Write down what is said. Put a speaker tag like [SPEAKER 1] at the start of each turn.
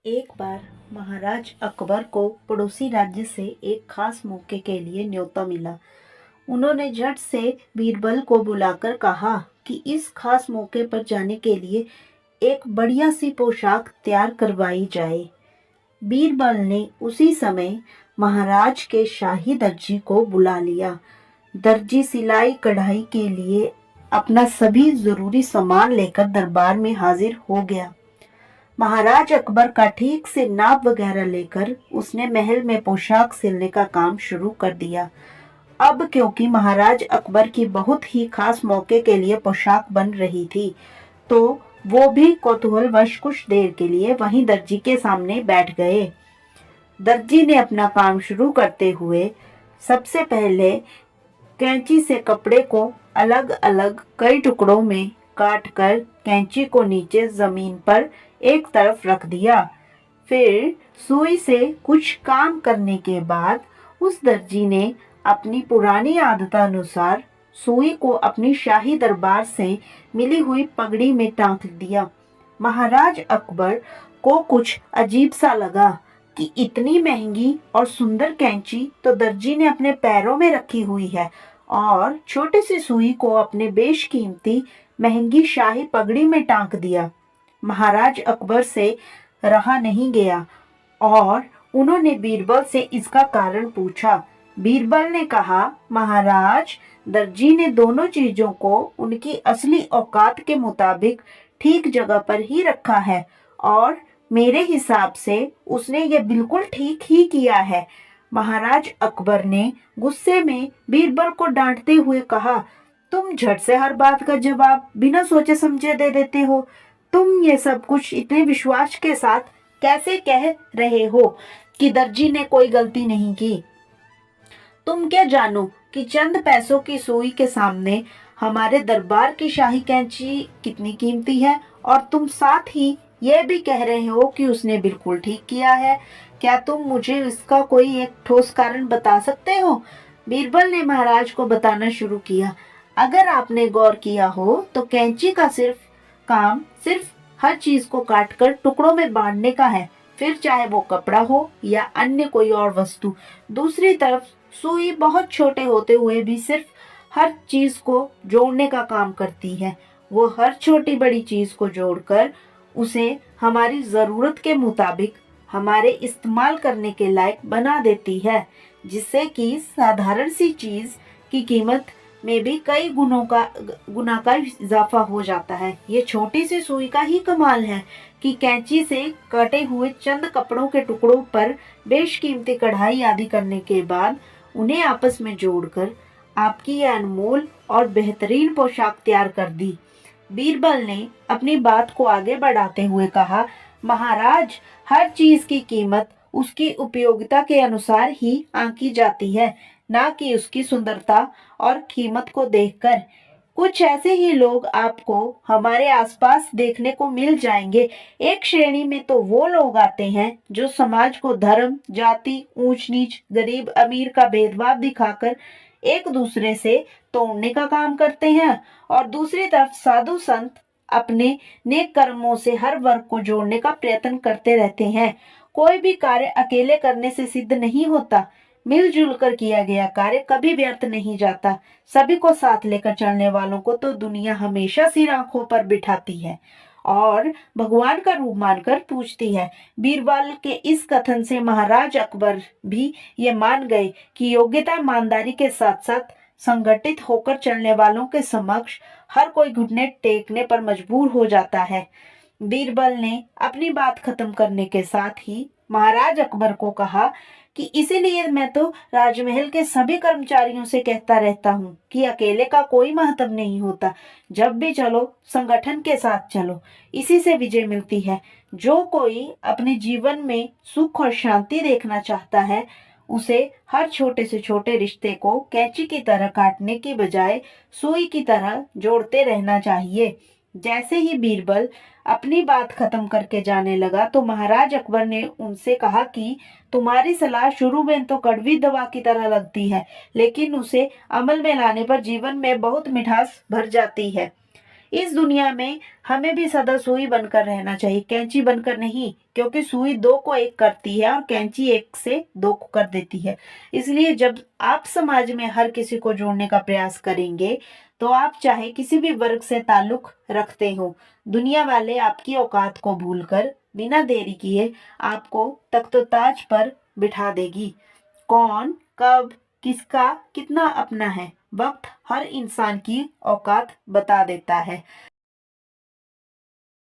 [SPEAKER 1] एक बार महाराज अकबर को पड़ोसी राज्य से एक खास मौके के लिए न्योता मिला। उन्होंने झट से बीरबल को बुलाकर कहा कि इस खास मौके पर जाने के लिए एक बढ़िया सी पोशाक तैयार करवाई जाए। बीरबल ने उसी समय महाराज के शाही दर्जी को बुला लिया। दर्जी सिलाई कढ़ाई के लिए अपना सभी जरूरी सामान लेकर दरबार में हाजिर हो गया। महाराज अकबर का ठीक से नाप वगैरह लेकर उसने महल में पोशाक सिलने का काम शुरू कर दिया। अब क्योंकि महाराज अकबर की बहुत ही खास मौके के लिए पोशाक बन रही थी, तो वो भी कौतूहलवश कुछ देर के लिए वहीं दर्जी के सामने बैठ गए। दर्जी ने अपना काम शुरू करते हुए सबसे पहले कैंची से कपड़े को अलग अलग कई टुकड़ों में काट कर कैंची को नीचे जमीन पर एक तरफ रख दिया। फिर सुई से कुछ काम करने के बाद उस दर्जी ने अपनी पुरानी आदतानुसार सुई को अपनी शाही दरबार से मिली हुई पगड़ी में टांक दिया। महाराज अकबर को कुछ अजीब सा लगा कि इतनी महंगी और सुंदर कैंची तो दर्जी ने अपने पैरों में रखी हुई है और छोटी सी सुई को अपने बेशकीमती महंगी शाही पगड़ी में टांक दिया। महाराज अकबर से रहा नहीं गया और उन्होंने बीरबल से इसका कारण पूछा। बीरबल ने कहा, महाराज, दर्जी ने दोनों चीजों को उनकी असली औकात के मुताबिक ठीक जगह पर ही रखा है और मेरे हिसाब से उसने ये बिल्कुल ठीक ही किया है। महाराज अकबर ने गुस्से में बीरबल को डांटते हुए कहा, तुम झट से हर बात का जवाब बिना सोचे समझे दे देते हो। तुम ये सब कुछ इतने विश्वास के साथ कैसे कह रहे हो कि दर्जी ने कोई गलती नहीं की? तुम क्या जानो कि चंद पैसों की सुई के सामने हमारे दरबार की शाही कैंची कितनी कीमती है, और तुम साथ ही ये भी कह रहे हो कि उसने बिल्कुल ठीक किया है। क्या तुम मुझे इसका कोई एक ठोस कारण बता सकते हो? बीरबल ने महाराज को बताना शुरू किया। अगर आपने गौर किया हो तो कैंची का काम सिर्फ हर चीज को काटकर टुकड़ों में बांटने का है, फिर चाहे वो कपड़ा हो या अन्य कोई और वस्तु। दूसरी तरफ सुई बहुत छोटे होते हुए भी सिर्फ हर चीज को जोड़ने का काम करती है। वो हर छोटी बड़ी चीज को जोड़कर उसे हमारी जरूरत के मुताबिक हमारे इस्तेमाल करने के लायक बना देती है, जिससे कि साधारण सी चीज की कीमत में भी कई गुना का इजाफा हो जाता है। ये छोटी सी सुई का ही कमाल है कि कैंची से कटे हुए चंद कपड़ों के टुकड़ों पर बेशकीमती कढ़ाई आदि करने के बाद उन्हें आपस में जोड़कर आपकी यह अनमोल और बेहतरीन पोशाक तैयार कर दी। बीरबल ने अपनी बात को आगे बढ़ाते हुए कहा, महाराज, हर चीज की कीमत उसकी उपयोगिता के अनुसार ही आंकी जाती है, ना कि उसकी सुंदरता और कीमत को देखकर। कुछ ऐसे ही लोग आपको हमारे आसपास देखने को मिल जाएंगे। एक श्रेणी में तो वो लोग आते हैं जो समाज को धर्म, जाति, ऊंच नीच, गरीब अमीर का भेदभाव दिखाकर एक दूसरे से तोड़ने का काम करते हैं, और दूसरी तरफ साधु संत अपने नेक कर्मों से हर वर्ग को जोड़ने का प्रयत्न करते रहते हैं। कोई भी कार्य अकेले करने से सिद्ध नहीं होता। मिलजुल कर किया गया कार्य कभी व्यर्थ नहीं जाता। सभी को साथ लेकर चलने वालों को तो दुनिया हमेशा सिर आंखों पर बिठाती है और भगवान का रूप मानकर पूजती है। बीरबल के इस कथन से महाराज अकबर भी ये मान गए कि योग्यता, ईमानदारी के साथ साथ संगठित होकर चलने वालों के समक्ष हर कोई घुटने टेकने पर मजबूर हो जाता है। बीरबल ने अपनी बात खत्म करने के साथ ही महाराज अकबर को कहा कि इसीलिए मैं तो राजमहल के सभी कर्मचारियों से कहता रहता हूँ कि अकेले का कोई महत्व नहीं होता। जब भी चलो संगठन के साथ चलो, इसी से विजय मिलती है। जो कोई अपने जीवन में सुख और शांति देखना चाहता है, उसे हर छोटे से छोटे रिश्ते को कैंची की तरह काटने की बजाय सुई की तरह जोड़ते रहना चाहिए। जैसे ही बीरबल अपनी बात खत्म करके जाने लगा तो महाराज अकबर ने उनसे कहा कि तुम्हारी सलाह शुरू में तो कड़वी दवा की तरह लगती है, लेकिन उसे अमल में लाने पर जीवन में बहुत मिठास भर जाती है। इस दुनिया में हमें भी सदा सुई बनकर रहना चाहिए, कैंची बनकर नहीं, क्योंकि सुई दो को एक करती है और कैंची एक से दो को कर देती है। इसलिए जब आप समाज में हर किसी को जोड़ने का प्रयास करेंगे, तो आप चाहे किसी भी वर्ग से ताल्लुक रखते हो, दुनिया वाले आपकी औकात को भूलकर बिना देरी किए आपको तख्तोताज पर बिठा देगी। कौन, कब, किसका कितना अपना है, वक्त हर इंसान की औकात बता देता है।